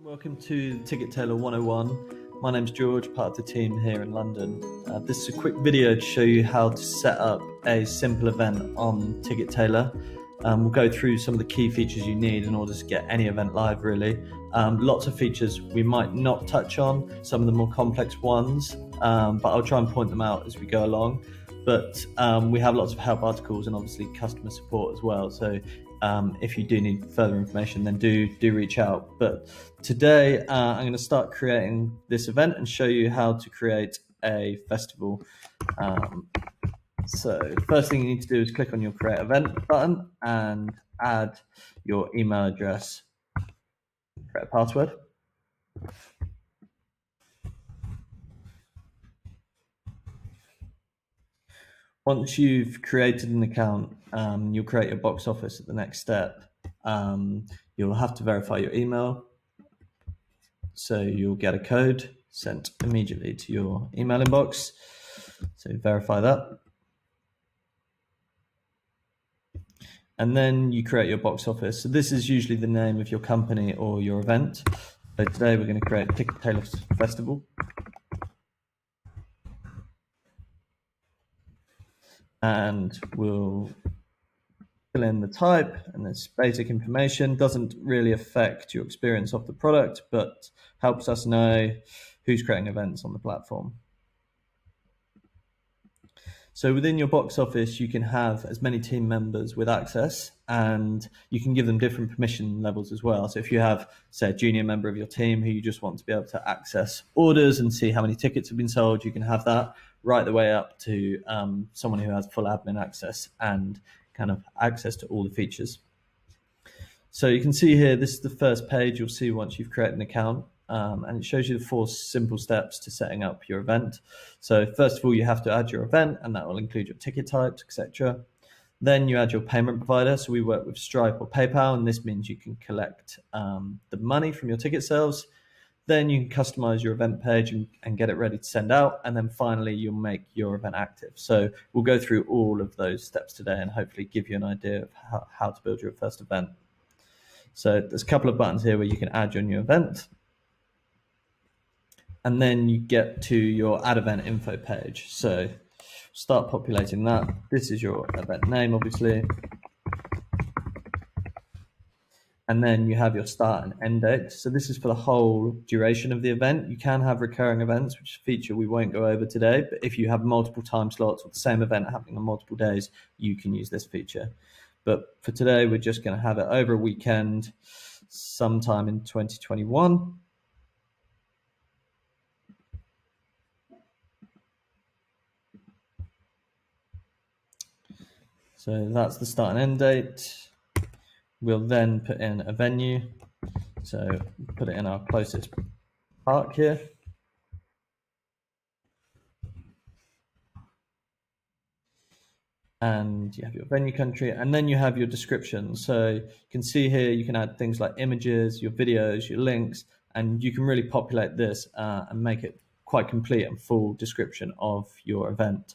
Welcome to Ticket Tailor 101. My name's George, part of the team here in London. This is a quick video to show you how to set up a simple event on Ticket Tailor. We'll go through some of the key features you need in order to get any event live, really. Lots of features we might not touch on, some of the more complex ones, but I'll try and point them out as we go along. But we have lots of help articles and obviously customer support as well. So if you do need further information, then do reach out. But today I'm going to start creating this event and show you how to create a festival. So the first thing you need to do is click on your create event button and add your email address, create a password. Once you've created an account, you'll create your box office at the next step. You'll have to verify your email. So you'll get a code sent immediately to your email inbox. So verify that. And then you create your box office. So this is usually the name of your company or your event. So today we're going to create Ticket Tailor Festival. And we'll fill in the type, and this basic information doesn't really affect your experience of the product, but helps us know who's creating events on the platform. So within your box office, you can have as many team members with access, and you can give them different permission levels as well. So if you have, say, a junior member of your team who you just want to be able to access orders and see how many tickets have been sold, you can have that right the way up to someone who has full admin access and kind of access to all the features. So you can see here, this is the first page you'll see once you've created an account. And it shows you the 4 simple steps to setting up your event. So first of all, you have to add your event, and that will include your ticket types, etc. Then you add your payment provider. So we work with Stripe or PayPal, and this means you can collect the money from your ticket sales. Then you can customize your event page and get it ready to send out. And then finally, you'll make your event active. So we'll go through all of those steps today and hopefully give you an idea of how to build your first event. So there's a couple of buttons here where you can add your new event. And then you get to your add event info page. So start populating that. This is your event name, obviously. And then you have your start and end date. So this is for the whole duration of the event. You can have recurring events, which is a feature we won't go over today. But if you have multiple time slots with the same event happening on multiple days, you can use this feature. But for today, we're just going to have it over a weekend, sometime in 2021. So that's the start and end date. We'll then put in a venue. So put it in our closest park here. And you have your venue country, and then you have your description. So you can see here, you can add things like images, your videos, your links, and you can really populate this and make it quite complete and full description of your event.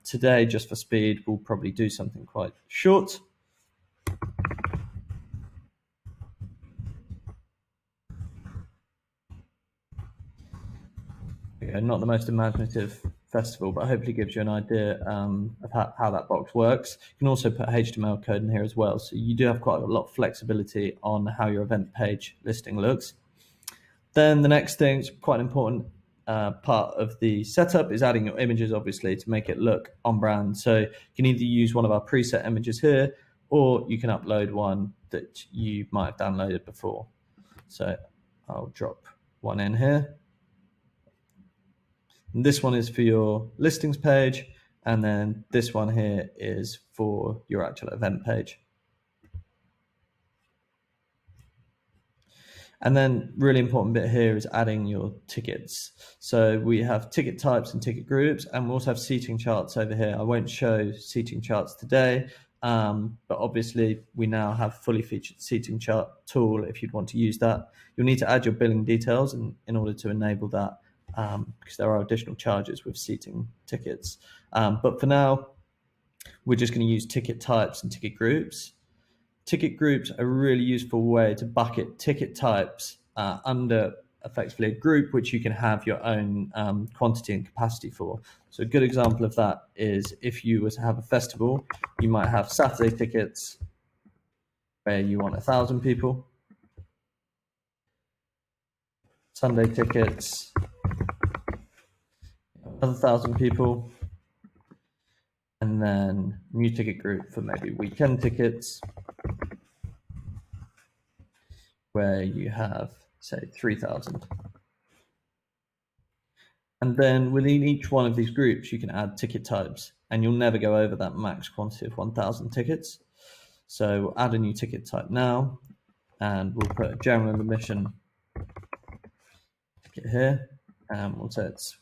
Today, just for speed, we'll probably do something quite short. Not the most imaginative festival, but hopefully gives you an idea of how that box works. You can also put HTML code in here as well. So you do have quite a lot of flexibility on how your event page listing looks. Then the next thing, quite an important part of the setup, is adding your images, obviously, to make it look on brand. So you can either use one of our preset images here, or you can upload one that you might have downloaded before. So I'll drop one in here. And this one is for your listings page, and then this one here is for your actual event page. And then really important bit here is adding your tickets. So we have ticket types and ticket groups, and we also have seating charts over here. I won't show seating charts today, but obviously we now have fully featured seating chart tool if you'd want to use that. You'll need to add your billing details in order to enable that, because there are additional charges with seating tickets. But for now, we're just going to use ticket types and ticket groups. Ticket groups are a really useful way to bucket ticket types under effectively a group which you can have your own quantity and capacity for. So a good example of that is if you were to have a festival, you might have Saturday tickets where you want 1,000 people, Sunday tickets, another 1,000 people, and then new ticket group for maybe weekend tickets where you have, say, 3,000. And then within each one of these groups, you can add ticket types, and you'll never go over that max quantity of 1,000 tickets. So we'll add a new ticket type now, and we'll put a general admission ticket here, and we'll say it's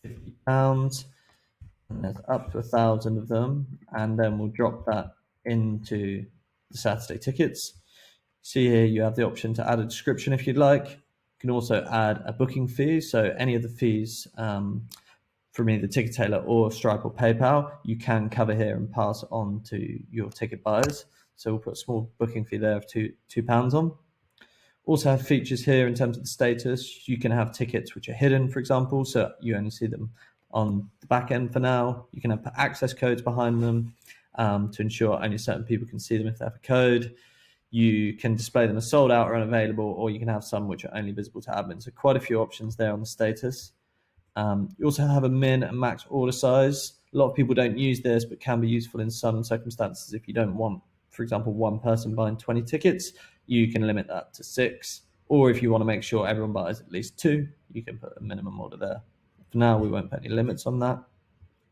£50, and there's up to 1,000 of them, and then we'll drop that into the Saturday tickets. See here, you have the option to add a description if you'd like. You can also add a booking fee, so any of the fees from either Ticket Tailor or Stripe or PayPal, you can cover here and pass on to your ticket buyers. So we'll put a small booking fee there of £2 on. Also have features here in terms of the status. You can have tickets which are hidden, for example, so you only see them on the back end for now. You can have access codes behind them to ensure only certain people can see them if they have a code. You can display them as sold out or unavailable, or you can have some which are only visible to admins. So quite a few options there on the status. You also have a min and max order size. A lot of people don't use this, but can be useful in some circumstances. If you don't want, for example, one person buying 20 tickets, you can limit that to 6. Or if you want to make sure everyone buys at least 2, you can put a minimum order there. For now, we won't put any limits on that.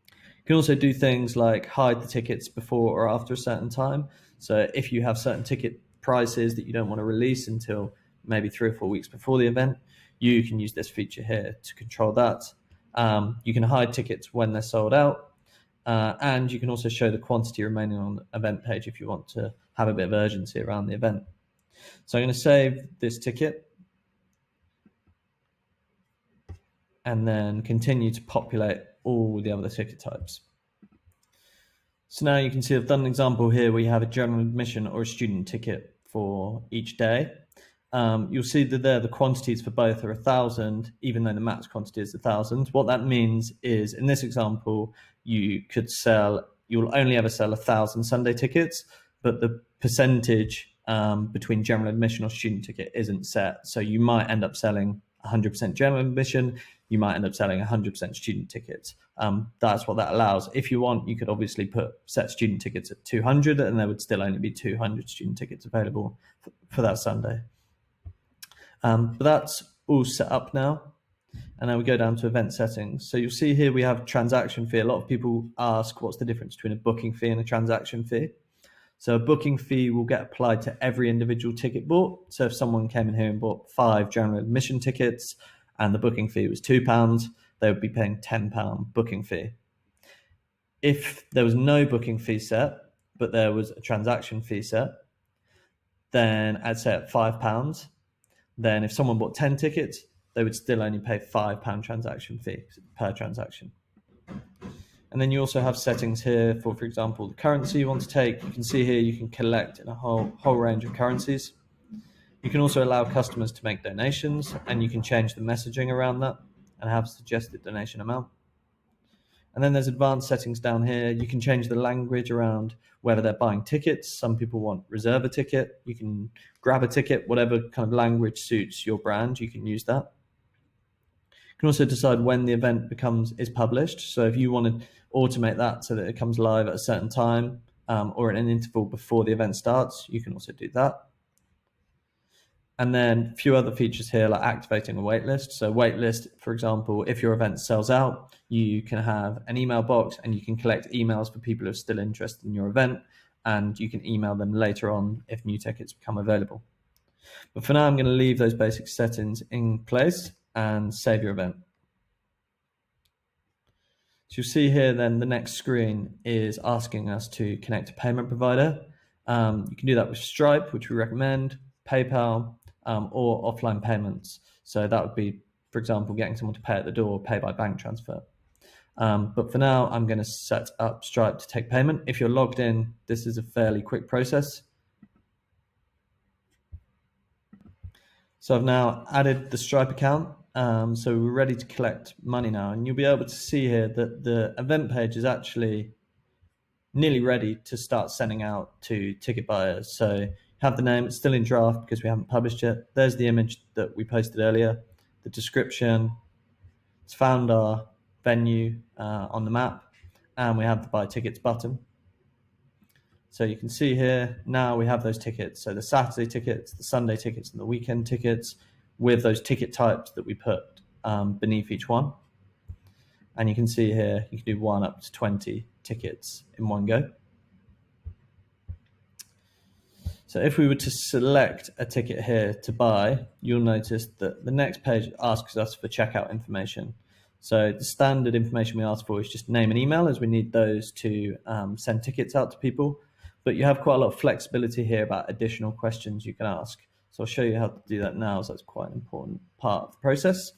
You can also do things like hide the tickets before or after a certain time. So if you have certain ticket prices that you don't want to release until maybe 3 or 4 weeks before the event, you can use this feature here to control that. You can hide tickets when they're sold out, and you can also show the quantity remaining on the event page if you want to have a bit of urgency around the event. So I'm going to save this ticket and then continue to populate all the other ticket types. So now you can see I've done an example here where you have a general admission or a student ticket for each day. You'll see that there the quantities for both are 1,000, even though the max quantity is 1,000. What that means is, in this example, you'll only ever sell 1,000 Sunday tickets, but the percentage between general admission or student ticket isn't set. So you might end up selling 100% general admission, you might end up selling 100% student tickets. That's what that allows. If you want, you could obviously set student tickets at 200, and there would still only be 200 student tickets available for that Sunday. But that's all set up now. And now we go down to event settings. So you'll see here we have transaction fee. A lot of people ask what's the difference between a booking fee and a transaction fee. So a booking fee will get applied to every individual ticket bought. So if someone came in here and bought 5 general admission tickets and the booking fee was £2, they would be paying £10 booking fee. If there was no booking fee set, but there was a transaction fee set, then I'd say at £5, then if someone bought 10 tickets, they would still only pay £5 transaction fee per transaction. And then you also have settings here for example, the currency you want to take. You can see here you can collect in a whole range of currencies. You can also allow customers to make donations, and you can change the messaging around that and have suggested donation amount. And then there's advanced settings down here. You can change the language around whether they're buying tickets. Some people want reserve a ticket. You can grab a ticket, whatever kind of language suits your brand, you can use that. You can also decide when the event is published. So if you want to automate that so that it comes live at a certain time or at an interval before the event starts, you can also do that. And then a few other features here like activating a waitlist. So waitlist, for example, if your event sells out, you can have an email box and you can collect emails for people who are still interested in your event, and you can email them later on if new tickets become available. But for now, I'm going to leave those basic settings in place and save your event. So you'll see here then the next screen is asking us to connect a payment provider. You can do that with Stripe, which we recommend, PayPal, or offline payments. So that would be, for example, getting someone to pay at the door, or pay by bank transfer. But for now, I'm going to set up Stripe to take payment. If you're logged in, this is a fairly quick process. So I've now added the Stripe account. So we're ready to collect money now. And you'll be able to see here that the event page is actually nearly ready to start sending out to ticket buyers. So you have the name, it's still in draft because we haven't published it. There's the image that we posted earlier, the description. It's found our venue on the map, and we have the buy tickets button. So you can see here, now we have those tickets. So the Saturday tickets, the Sunday tickets, and the weekend tickets with those ticket types that we put beneath each one. And you can see here, you can do 1 up to 20 tickets in one go. So if we were to select a ticket here to buy, you'll notice that the next page asks us for checkout information. So the standard information we ask for is just name and email, as we need those to send tickets out to people. But you have quite a lot of flexibility here about additional questions you can ask. So I'll show you how to do that now, so that's quite an important part of the process.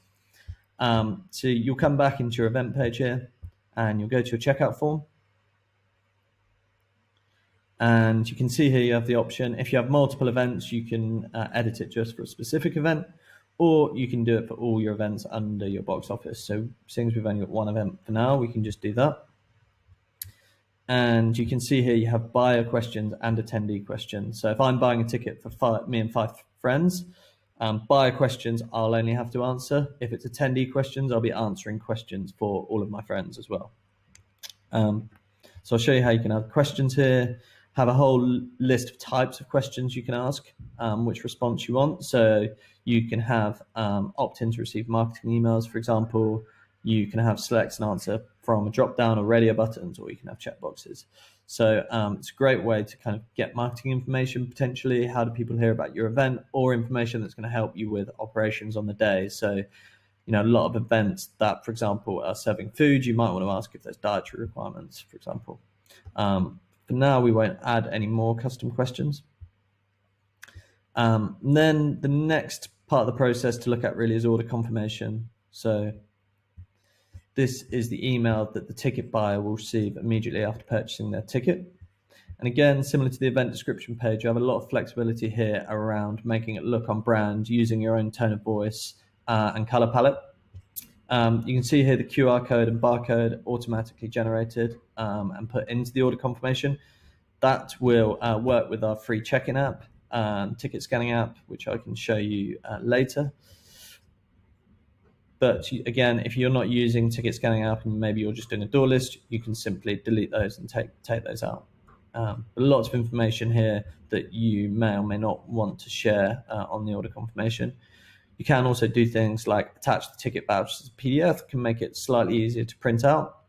So you'll come back into your event page here, and you'll go to your checkout form. And you can see here you have the option, if you have multiple events, you can edit it just for a specific event, or you can do it for all your events under your box office. So seeing as we've only got one event for now, we can just do that. And you can see here you have buyer questions and attendee questions. So if I'm buying a ticket for me and 5 friends, buyer questions I'll only have to answer. If it's attendee questions, I'll be answering questions for all of my friends as well. So I'll show you how you can add questions here, have a whole list of types of questions you can ask, which response you want. So you can have opt-in to receive marketing emails, for example. You can have select and answer from a drop-down or radio buttons, or you can have checkboxes. So it's a great way to kind of get marketing information, potentially. How do people hear about your event, or information that's going to help you with operations on the day. So a lot of events that, for example, are serving food, you might want to ask if there's dietary requirements, for example. For now, we won't add any more custom questions. Then the next part of the process to look at really is order confirmation. So this is the email that the ticket buyer will receive immediately after purchasing their ticket. And again, similar to the event description page, you have a lot of flexibility here around making it look on brand, using your own tone of voice and color palette. You can see here the QR code and barcode automatically generated and put into the order confirmation. That will work with our free check-in app, ticket scanning app, which I can show you later. But again, if you're not using ticket scanning app and maybe you're just doing a door list, you can simply delete those and take those out. But lots of information here that you may or may not want to share on the order confirmation. You can also do things like attach the ticket vouchers as a PDF, can make it slightly easier to print out.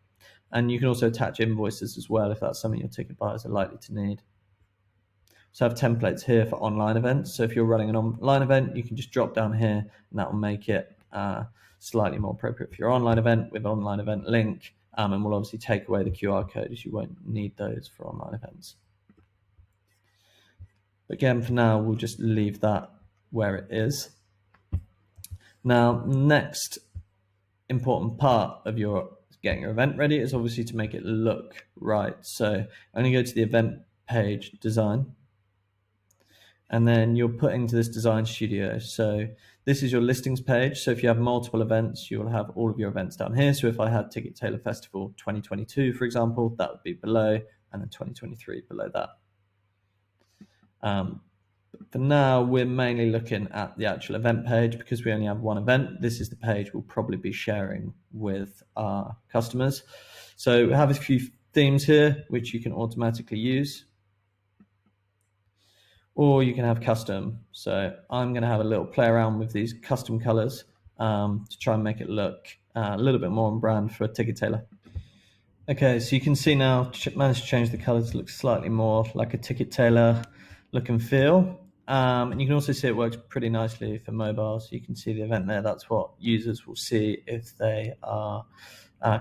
And you can also attach invoices as well if that's something your ticket buyers are likely to need. So I have templates here for online events. So if you're running an online event, you can just drop down here and that will make it slightly more appropriate for your online event with an online event link. And we'll obviously take away the QR code, as you won't need those for online events. Again, for now, we'll just leave that where it is. Now, next important part of your getting your event ready is obviously to make it look right. So I'm going to go to the event page design, and then you'll put into this design studio. So this is your listings page. So if you have multiple events, you'll have all of your events down here. So if I had Ticket Tailor Festival 2022, for example, that would be below, and then 2023 below that. For now, we're mainly looking at the actual event page because we only have one event. This is the page we'll probably be sharing with our customers. So we have a few themes here, which you can automatically use, or you can have custom. So I'm going to have a little play around with these custom colors to try and make it look a little bit more on brand for Ticket Tailor. Okay, so you can see now, managed to change the colors to look slightly more like a Ticket Tailor look and feel. And you can also see it works pretty nicely for mobile. So you can see the event there. That's what users will see if they are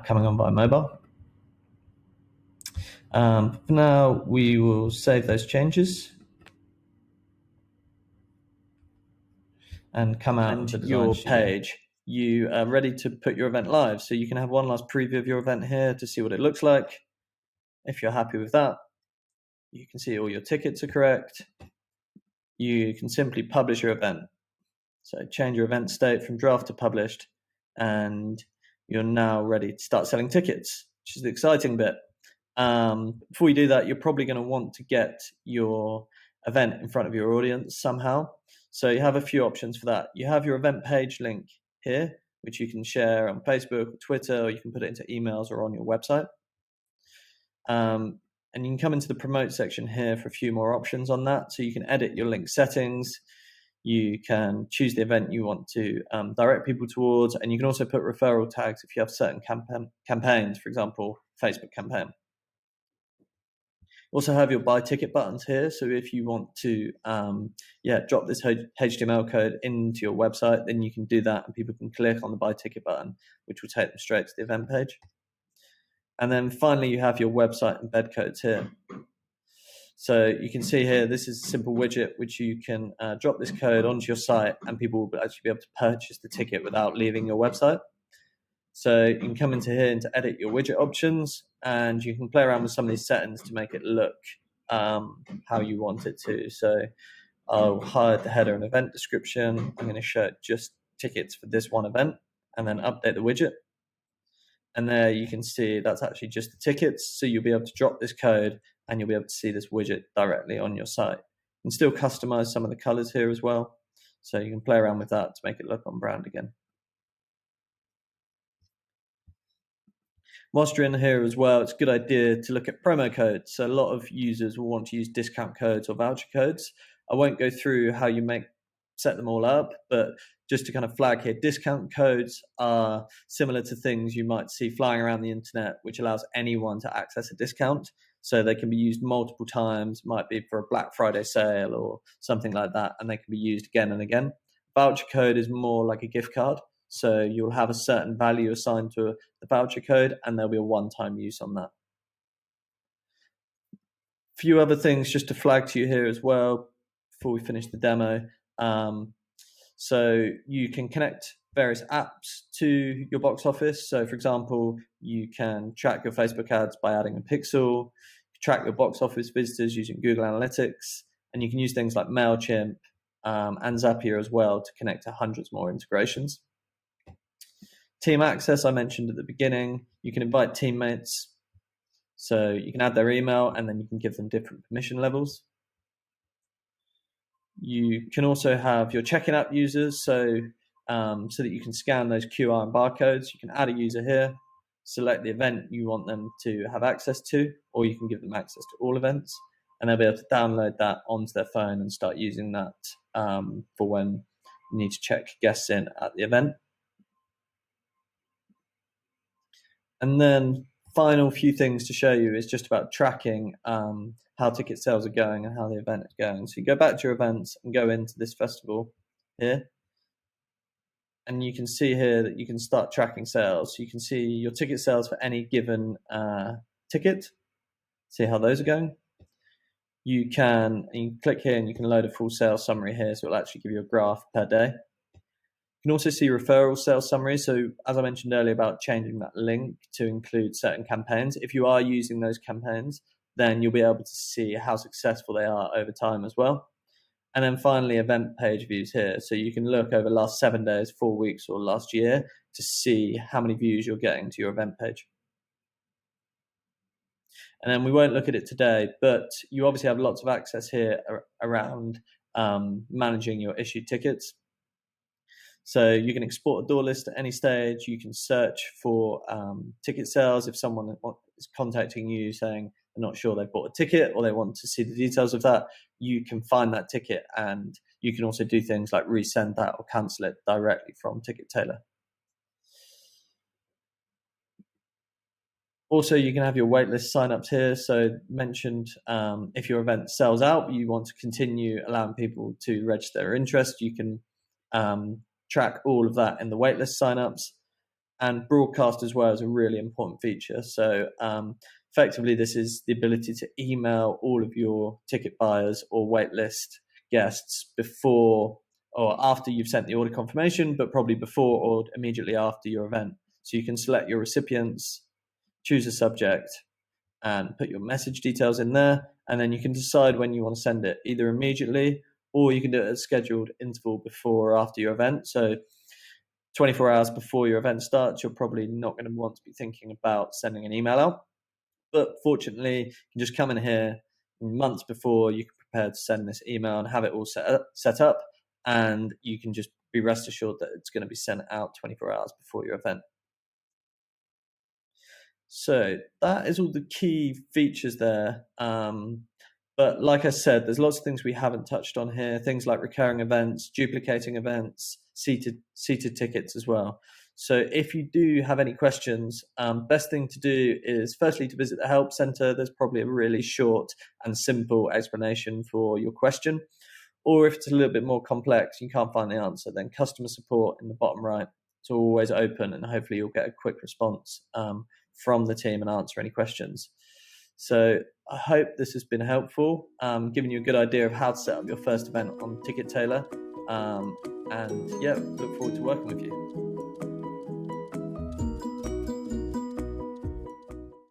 coming on by mobile. For now, we will save those changes and come out into your page. You are ready to put your event live. So you can have one last preview of your event here to see what it looks like. If you're happy with that, you can see all your tickets are correct. You can simply publish your event. So change your event state from draft to published, and you're now ready to start selling tickets, which is the exciting bit. Before you do that, you're probably going to want to get your event in front of your audience somehow. So you have a few options for that. You have your event page link here, which you can share on Facebook or Twitter, or you can put it into emails or on your website. And you can come into the promote section here for a few more options on that. So you can edit your link settings. You can choose the event you want to direct people towards, and you can also put referral tags if you have certain campaigns, for example, Facebook campaign. Also have your buy ticket buttons here. So if you want to drop this HTML code into your website, then you can do that and people can click on the buy ticket button, which will take them straight to the event page. And then finally, you have your website embed codes here. So you can see here, this is a simple widget which you can drop this code onto your site and people will actually be able to purchase the ticket without leaving your website. So you can come into here and to edit your widget options, and you can play around with some of these settings to make it look how you want it to. So I'll hide the header and event description. I'm going to show just tickets for this one event and then update the widget. And there you can see that's actually just the tickets. So you'll be able to drop this code and you'll be able to see this widget directly on your site. You can still customize some of the colors here as well. So you can play around with that to make it look on brand again. Whilst you're in here as well, it's a good idea to look at promo codes. So a lot of users will want to use discount codes or voucher codes. I won't go through how you set them all up, but just to kind of flag here, discount codes are similar to things you might see flying around the internet, which allows anyone to access a discount. So they can be used multiple times, might be for a Black Friday sale or something like that, and they can be used again and again. Voucher code is more like a gift card. So you'll have a certain value assigned to the voucher code, and there'll be a one-time use on that. A few other things just to flag to you here as well before we finish the demo. So you can connect various apps to your box office. So for example, you can track your Facebook ads by adding a pixel, track your box office visitors using Google Analytics, and you can use things like MailChimp and Zapier as well to connect to hundreds more integrations. Team access, I mentioned at the beginning. You can invite teammates. So you can add their email and then you can give them different permission levels. You can also have your check-in app users, so that you can scan those QR and barcodes. You can add a user here, select the event you want them to have access to, or you can give them access to all events, and they'll be able to download that onto their phone and start using that for when you need to check guests in at the event. And then final few things to show you is just about tracking how ticket sales are going and how the event is going. So you go back to your events and go into this festival here. And you can see here that you can start tracking sales. So you can see your ticket sales for any given ticket, see how those are going. You can click here and you can load a full sales summary here. So it'll actually give you a graph per day. You can also see referral sales summary. So as I mentioned earlier about changing that link to include certain campaigns, if you are using those campaigns, then you'll be able to see how successful they are over time as well. And then finally, event page views here. So you can look over the last 7 days, 4 weeks, or last year to see how many views you're getting to your event page. And then we won't look at it today, but you obviously have lots of access here around managing your issued tickets. So you can export a door list at any stage. You can search for ticket sales. If someone is contacting you saying they're not sure they've bought a ticket or they want to see the details of that, you can find that ticket, and you can also do things like resend that or cancel it directly from Ticket Tailor. Also, you can have your waitlist signups here. So mentioned if your event sells out, you want to continue allowing people to register their interest, you can track all of that in the waitlist signups. And broadcast as well is a really important feature. So effectively, this is the ability to email all of your ticket buyers or waitlist guests before or after you've sent the order confirmation, but probably before or immediately after your event. So you can select your recipients, choose a subject, and put your message details in there. And then you can decide when you want to send it, either immediately or you can do it at a scheduled interval before or after your event. So 24 hours before your event starts, you're probably not going to want to be thinking about sending an email out. But fortunately, you can just come in here months before, you can prepare to send this email and have it all set up, and you can just be rest assured that it's going to be sent out 24 hours before your event. So that is all the key features there. But like I said, there's lots of things we haven't touched on here, things like recurring events, duplicating events, seated tickets as well. So if you do have any questions, best thing to do is firstly to visit the help center. There's probably a really short and simple explanation for your question. Or if it's a little bit more complex, you can't find the answer, then customer support in the bottom right. It's always open, and hopefully you'll get a quick response from the team and answer any questions. So I hope this has been helpful, giving you a good idea of how to set up your first event on Ticket Tailor. And yeah, look forward to working with you.